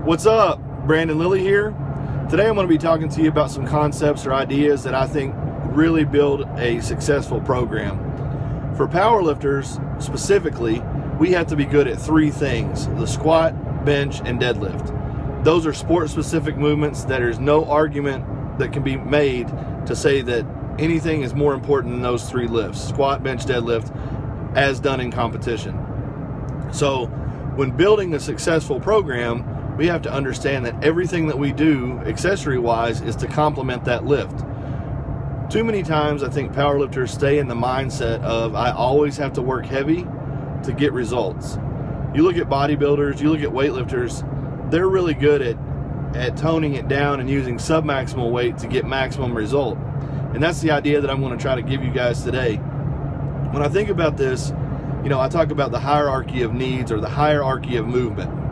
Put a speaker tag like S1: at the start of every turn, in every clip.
S1: What's up? Brandon Lilly here. Today I'm going to be talking to you about some concepts or ideas that I think really build a successful program. For powerlifters specifically, we have to be good at three things: the squat, bench, and deadlift. Those are sport-specific movements that there's no argument that can be made to say that anything is more important than those three lifts: squat, bench, deadlift, as done in competition. So when building a successful program, we have to understand that everything that we do accessory-wise is to complement that lift. Too many times I think powerlifters stay in the mindset of, I always have to work heavy to get results. You look at bodybuilders, you look at weightlifters, they're really good at toning it down and using submaximal weight to get maximum result. And that's the idea that I'm going to try to give you guys today. When I think about this, I talk about the hierarchy of needs or the hierarchy of movement.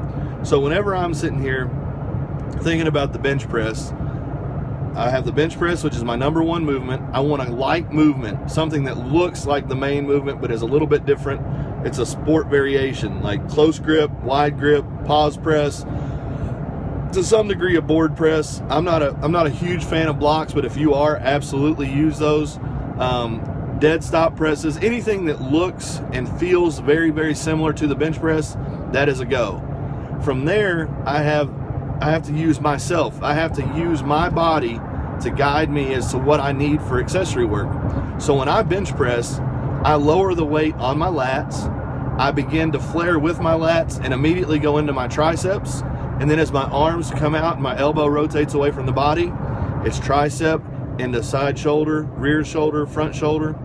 S1: So whenever I'm sitting here thinking about the bench press, I have the bench press, which is my number one movement. I want a light movement, something that looks like the main movement but is a little bit different. It's a sport variation, like close grip, wide grip, pause press, to some degree a board press. I'm not a huge fan of blocks, but if you are, absolutely use those. Dead stop presses, anything that looks and feels very, very similar to the bench press, that is a go. From there, I have to use myself. I have to use my body to guide me as to what I need for accessory work. So when I bench press, I lower the weight on my lats. I begin to flare with my lats and immediately go into my triceps. And then as my arms come out and my elbow rotates away from the body, it's tricep into side shoulder, rear shoulder, front shoulder,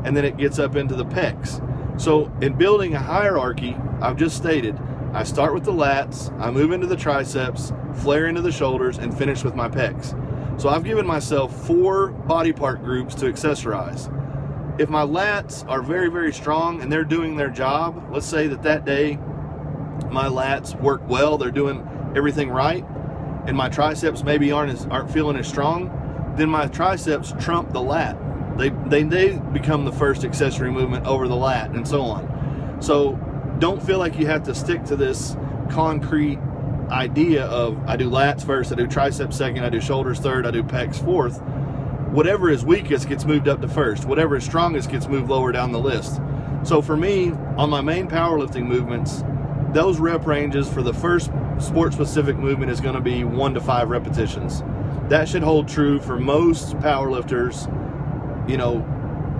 S1: and then it gets up into the pecs. So in building a hierarchy, I've just stated, I start with the lats, I move into the triceps, flare into the shoulders, and finish with my pecs. So I've given myself 4 body part groups to accessorize. If my lats are very, very strong and they're doing their job, let's say that day my lats work well, they're doing everything right, and my triceps maybe aren't feeling as strong, then my triceps trump the lat. They become the first accessory movement over the lat, and so on. So don't feel like you have to stick to this concrete idea of, I do lats first, I do triceps second, I do shoulders third, I do pecs fourth. Whatever is weakest gets moved up to first. Whatever is strongest gets moved lower down the list. So for me, on my main powerlifting movements, those rep ranges for the first sport-specific movement is going to be 1 to 5 repetitions. That should hold true for most powerlifters,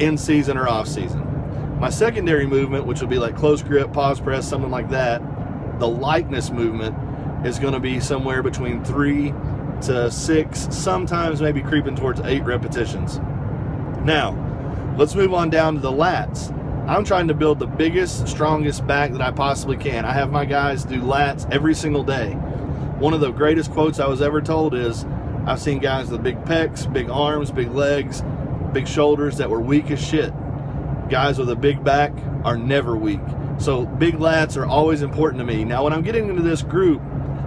S1: in season or off season. My secondary movement, which will be like close grip, pause press, something like that, the lightness movement is going to be somewhere between 3 to 6, sometimes maybe creeping towards 8 repetitions. Now, let's move on down to the lats. I'm trying to build the biggest, strongest back that I possibly can. I have my guys do lats every single day. One of the greatest quotes I was ever told is, I've seen guys with big pecs, big arms, big legs, big shoulders that were weak as shit. Guys with a big back are never weak. So big lats are always important to me. Now when I'm getting into this group,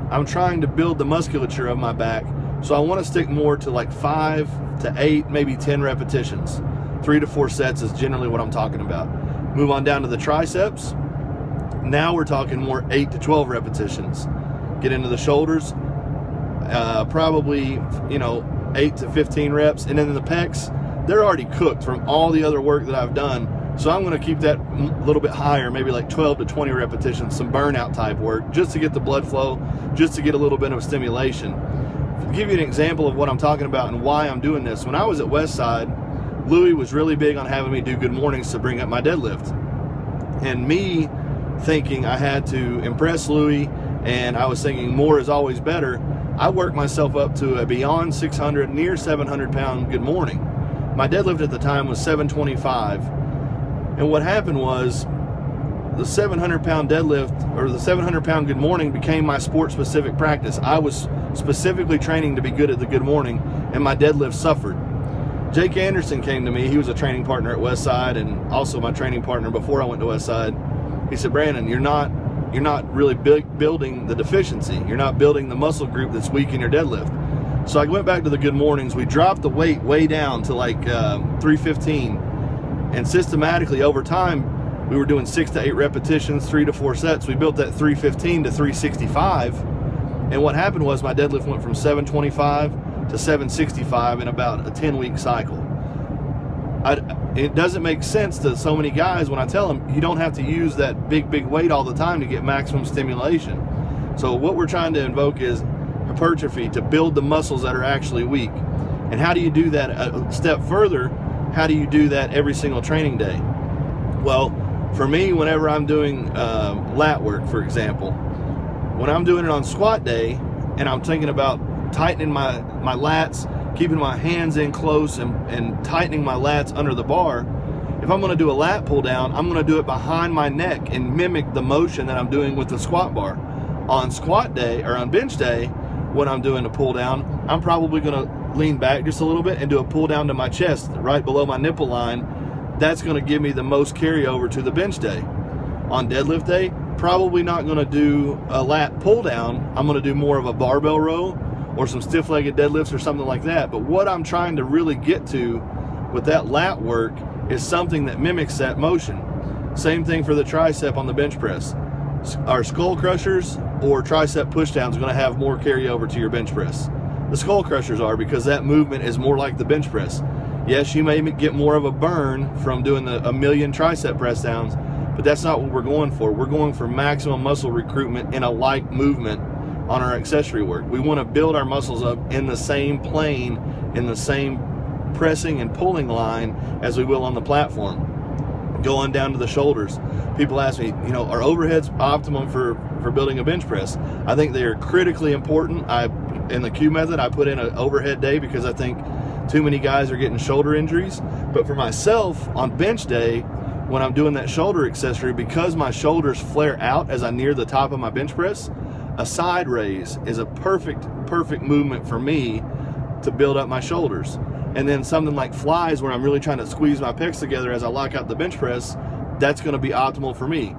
S1: I'm trying to build the musculature of my back. So I want to stick more to like 5 to 8, maybe 10 repetitions. 3 to 4 sets is generally what I'm talking about. Move on down to the triceps. Now we're talking more 8 to 12 repetitions. Get into the shoulders, probably 8 to 15 reps. And then in the pecs, they're already cooked from all the other work that I've done. So I'm going to keep that a little bit higher, maybe like 12 to 20 repetitions, some burnout type work, just to get the blood flow, just to get a little bit of stimulation. To give you an example of what I'm talking about and why I'm doing this, when I was at Westside, Louis was really big on having me do good mornings to bring up my deadlift. And me thinking I had to impress Louis, and I was thinking more is always better, I worked myself up to a beyond 600, near 700 pound good morning. My deadlift at the time was 725. And what happened was the 700 pound deadlift, or the 700 pound good morning, became my sport specific practice. I was specifically training to be good at the good morning, and my deadlift suffered. Jake Anderson came to me. He was a training partner at Westside and also my training partner before I went to Westside. He said, Brandon, you're not really building the deficiency. You're not building the muscle group that's weak in your deadlift. So I went back to the good mornings. We dropped the weight way down to like 315, and systematically over time we were doing 6 to 8 repetitions, 3 to 4 sets. We built that 315 to 365, And what happened was my deadlift went from 725 to 765 in about a 10-week cycle. It doesn't make sense to so many guys when I tell them you don't have to use that big weight all the time to get maximum stimulation. So what we're trying to invoke is hypertrophy, to build the muscles that are actually weak. And how do you do that a step further? How do you do that every single training day? Well, for me, whenever I'm doing lat work, for example, when I'm doing it on squat day and I'm thinking about tightening my lats, keeping my hands in close and tightening my lats under the bar, if I'm going to do a lat pull down, I'm going to do it behind my neck and mimic the motion that I'm doing with the squat bar. On squat day or on bench day, when I'm doing a pull down, I'm probably going to lean back just a little bit and do a pull down to my chest right below my nipple line. That's going to give me the most carryover to the bench day. On deadlift day, probably not going to do a lat pull down. I'm going to do more of a barbell row or some stiff-legged deadlifts or something like that. But what I'm trying to really get to with that lat work is something that mimics that motion. Same thing for the tricep on the bench press. Our skull crushers or tricep pushdowns are going to have more carryover to your bench press. The skull crushers are, because that movement is more like the bench press. Yes, you may get more of a burn from doing a million tricep press downs, but that's not what we're going for. We're going for maximum muscle recruitment in a like movement on our accessory work. We want to build our muscles up in the same plane, in the same pressing and pulling line as we will on the platform. Going down to the shoulders, people ask me, are overheads optimum for building a bench press? I think they are critically important. In the Q method, I put in an overhead day because I think too many guys are getting shoulder injuries. But for myself, on bench day, when I'm doing that shoulder accessory, because my shoulders flare out as I near the top of my bench press, a side raise is a perfect movement for me to build up my shoulders. And then something like flies, where I'm really trying to squeeze my pecs together as I lock out the bench press, that's going to be optimal for me.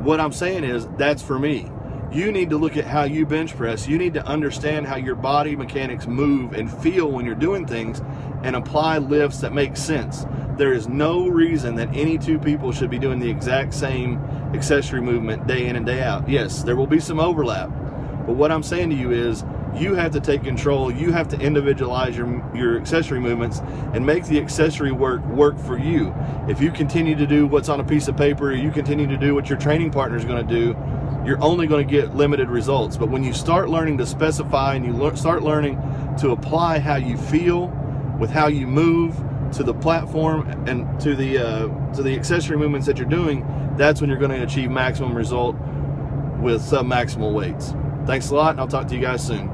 S1: What I'm saying is, that's for me. You need to look at how you bench press. You need to understand how your body mechanics move and feel when you're doing things, and apply lifts that make sense. There is no reason that any two people should be doing the exact same accessory movement day in and day out. Yes, there will be some overlap, but what I'm saying to you is, you have to take control. You have to individualize your accessory movements and make the accessory work for you. If you continue to do what's on a piece of paper, or you continue to do what your training partner is going to do, you're only going to get limited results. But when you start learning to specify, and you start learning to apply how you feel with how you move to the platform and to the accessory movements that you're doing, that's when you're going to achieve maximum result with sub-maximal weights. Thanks a lot, and I'll talk to you guys soon.